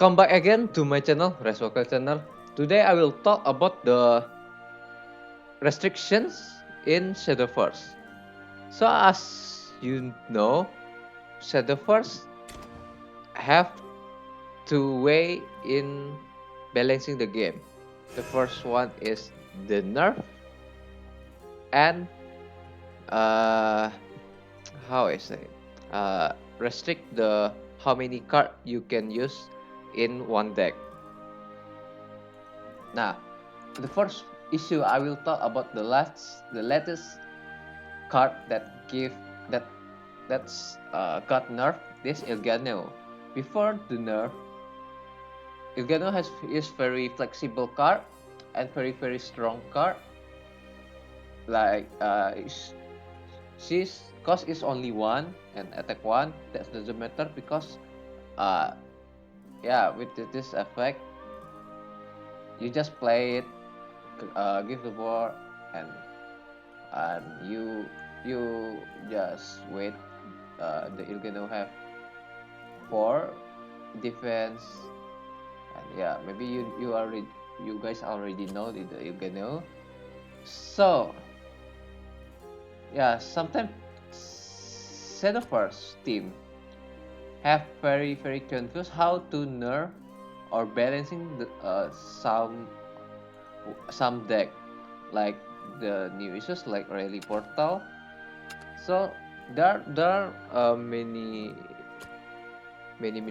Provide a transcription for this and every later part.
Come back again to my channel, Resvocal channel. Today I will talk about the restrictions in Shadowverse. So as you know, Shadowverse have two way in balancing the game. The first one is the nerf and uh how I say restrict the how many card you can use in one deck. Now, the first issue I will talk about the latest card that give that got nerf. This Ilgano. Before the nerf, Ilgano is very flexible card and very strong card. Like she's cost is only one and attack one. That doesn't matter because uh yeah, with this effect you just play it, give the war, and you just wait. The Ilgano have 4 defense, and yeah, maybe you guys already know the Ilgano. So yeah, sometimes Shadowverse team have very confused how to nerf or balancing the some deck, like the new issues like Rally Portal. So there are many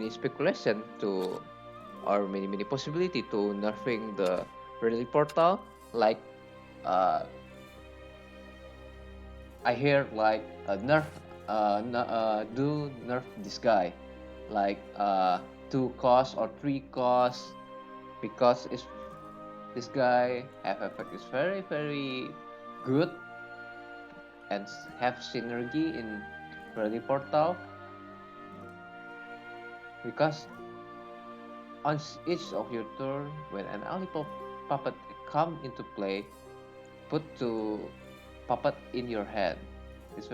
speculation to or many possibility to nerfing the Rally Portal. Like uh, I hear like do nerf this guy, like 2 cost or 3 cost, because it's this guy have effect is very good and have synergy in Rally Portal, because on each of your turn when an ally puppet come into play, put 2 puppet in your hand. It's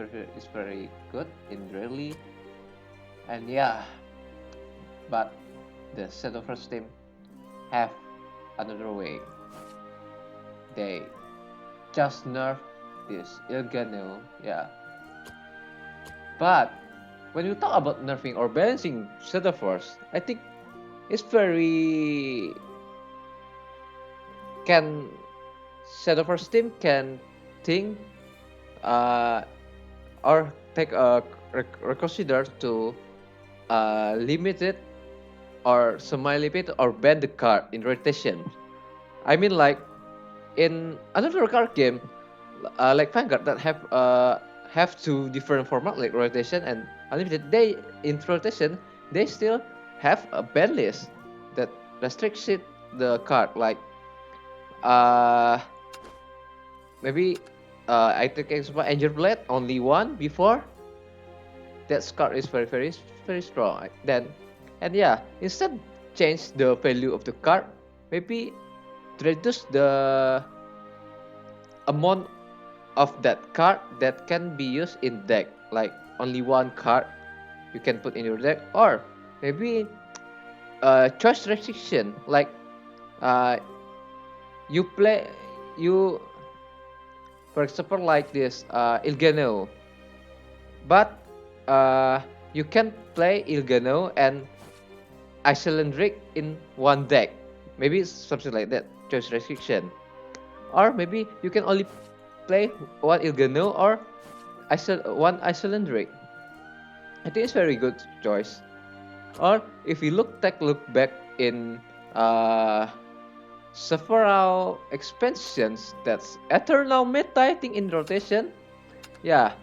very good in Rally, and yeah, but the Shadowverse team have another way. They just nerf this Ilgano, yeah. But when you talk about nerfing or balancing Shadowverse, I think it's very can Shadowverse team can think or take a reconsider to limit it or semi-limit or ban the card in rotation. I mean, like in another card game, like Vanguard, that have 2 different format like rotation and unlimited. They in rotation they still have a ban list that restricts it the card. Like uh maybe I take example Angel Blade only one before that card is very strong. Then and yeah, instead change the value of the card, maybe reduce the amount of that card that can be used in deck, like only 1 card you can put in your deck, or maybe choice restriction, like uh, you play you for example like this Ilgano, but you can play Ilgano and Icelandric in one deck, maybe something like that, choice restriction. Or maybe you can only play one Ilgano or one Icelandric. I think it's very good choice. Or if you take a look back in several expansions that's Eternal Meta, I think in rotation. Yeah,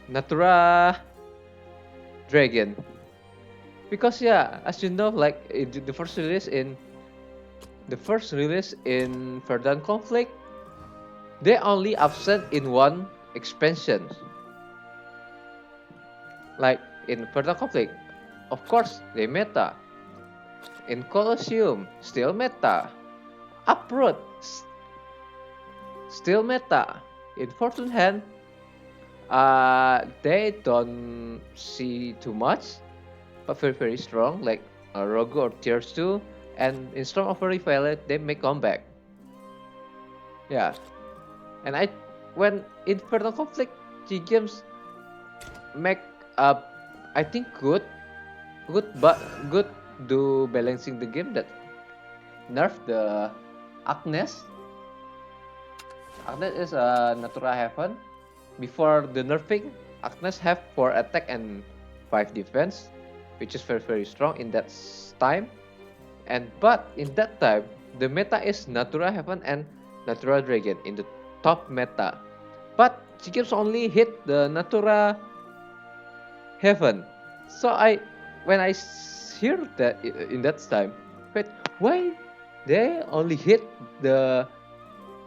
Natura Dragon. Because yeah, as you know, like the first release in Verdant Conflict, they only absent in one expansion. Like in Verdant Conflict, of course they meta. In Colosseum, still meta. Uproot, still meta. In Fortune Hand, they don't see too much, but very strong. Like Rogue or tier 2, and in Storm of Fury Violet they make comeback. Yeah, and when Infernal Conflict, G games make up, I think but good do balancing the game that nerf the Agnes. Agnes is a Natura Heaven. Before the nerfing, Agnes have 4 attack and 5 defense, which is very strong in that time. And but in that time, the meta is Natura Heaven and Natura Dragon in the top meta. But she keeps only hit the Natura Heaven. So when I hear that in that time, wait, why they only hit the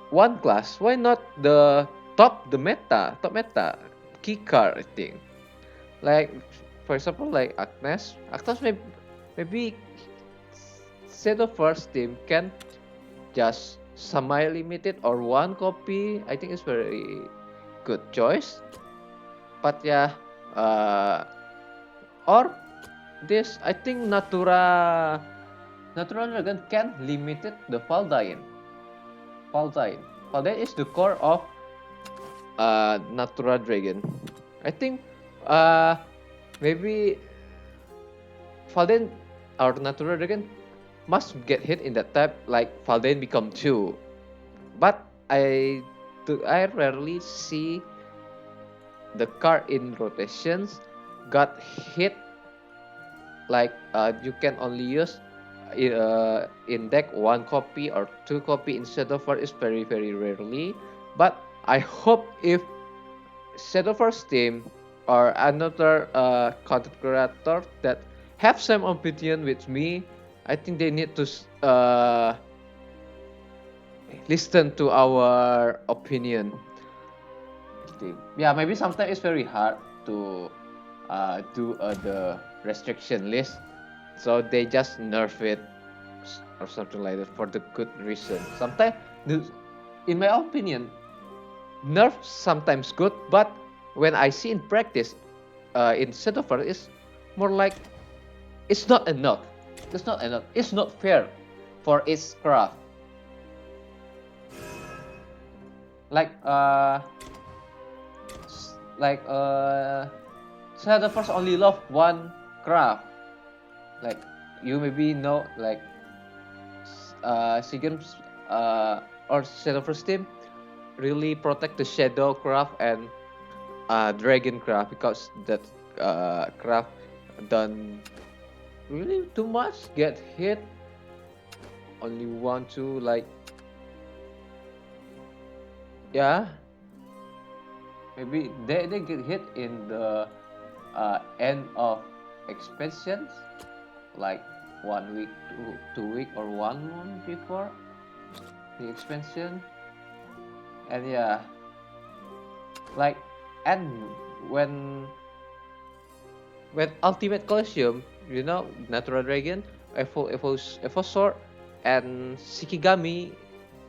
one class? Why not the top meta key card? I think like for example like Agnes maybe Shadowverse team can just semi limited or one copy. I think it's very good choice. But yeah, or this I think Natural Dragon can limit it the Faldain. Faldain is the core of Natural Dragon. I think maybe Faldain or Natural Dragon must get hit in that type like Faldain become 2. But I rarely see the card in rotations got hit like you can only use in deck 1 copy or 2 copy instead of 4 is very rarely. But I hope if Shadowverse team or another content creator that have some opinion with me, I think they need to listen to our opinion. Yeah, maybe sometimes it's very hard to do the restriction list, so they just nerf it or something like that for the good reason. Sometimes, in my opinion, nerf sometimes good, but when I see in practice, in Shadowverse, it's more like it's not enough. It's not enough. It's not fair for its craft. Like Shadowverse only love one craft. Like you maybe know like Seagram's or Shadowverse team really protect the Shadow craft and Dragon craft because that craft done really too much get hit. Only want to like yeah, maybe they get hit in the end of expansions like 1 week, 2 week or 1 month before the expansion. And yeah, like and when Ultimate Colosseum, you know, Natural Dragon, Evo Sword, and Shikigami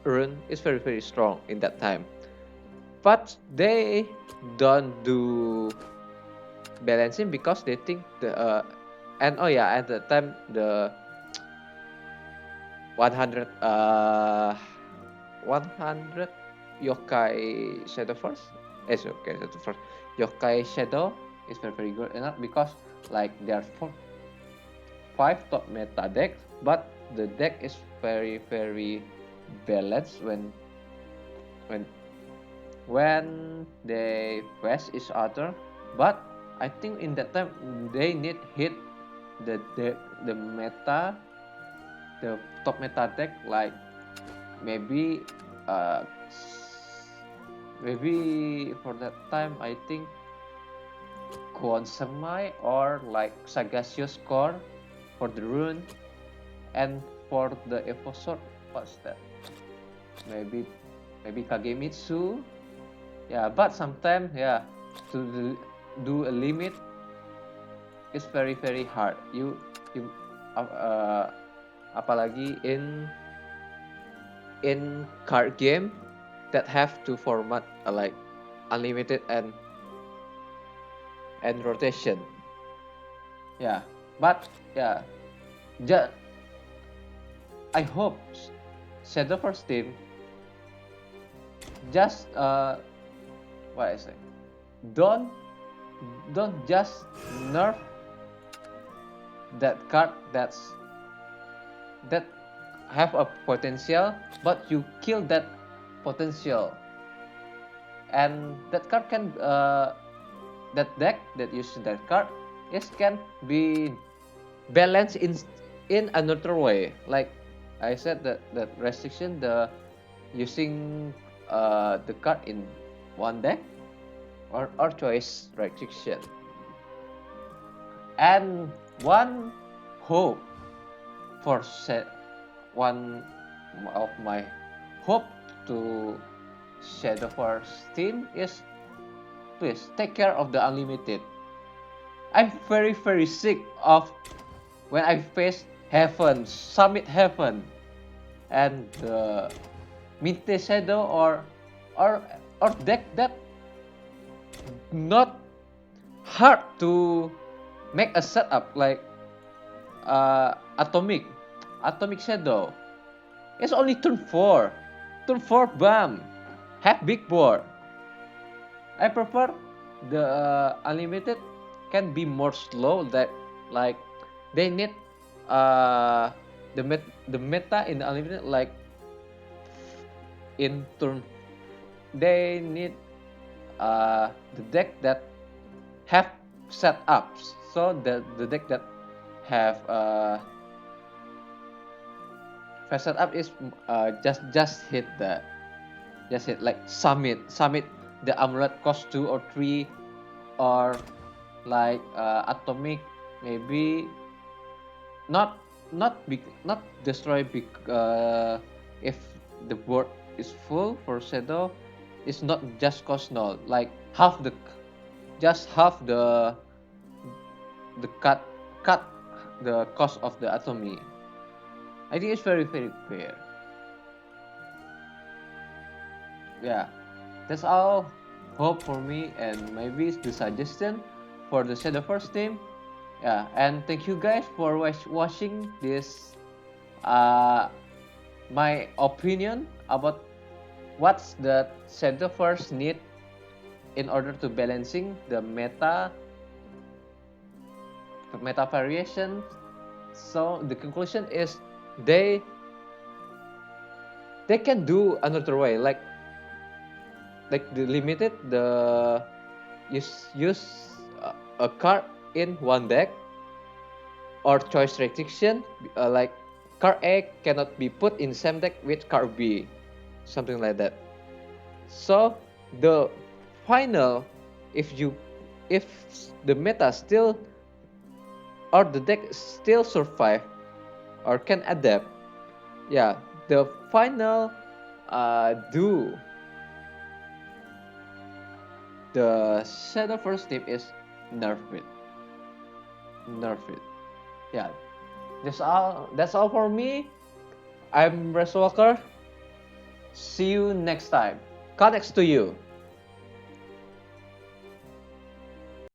rune is very strong in that time. But they don't do balancing because they think the and oh yeah, at the time the 100 100 Yokai Shadowverse Yokai Shadow is very good enough because like there are 5 top meta decks, but the deck is very balanced when they face each other. But I think in that time they need hit the meta, the top meta deck, like maybe maybe for that time I think Kuonsemi or like Sagacious Core for the rune, and for the Evo Sword, what's that? Maybe Kagemitsu. Yeah, but sometimes yeah, to do a limit it's very hard. You apalagi in card game that have to format like unlimited and rotation. Yeah, but yeah, just I hope Shadowverse team just what I say, don't don't just nerf that card that have a potential, but you kill that potential, and that card can that deck that uses that card is can be balanced in another way. Like I said, that restriction, the using the card in one deck or choice restriction. And one hope for one of my hope to Shadowverse team is please take care of the unlimited. I'm very sick of when I face Heaven, Summit Heaven, and the Mitte Shadow or or deck that not hard to make a setup like Atomic Shadow. It's only turn 4. Turn 4 bam. Have big board. I prefer the unlimited can be more slow, that like they need uh the meta in the unlimited, like in turn they need the deck that have setups, so the deck that have fast setup is just hit the just hit like summit the amulet cost 2 or 3, or like atomic maybe not big, not destroy big if the board is full for shadow. It's not just cost null, like half the just half the cut the cost of the atomy. I think it's very fair. Yeah, that's all hope for me, and maybe it's the suggestion for the Shadowverse team. Yeah, and thank you guys for watching this my opinion about what's the Shadowverse need in order to balancing the meta variation. So the conclusion is they can do another way, like the limited, the use a card in one deck, or choice restriction, like card A cannot be put in same deck with card B, something like that. So the final, if the meta still or the deck still survive or can adapt, yeah, the final do the Shadowverse team is nerf it. Yeah, that's all for me. I'm Walker. See you next time. Connext to you.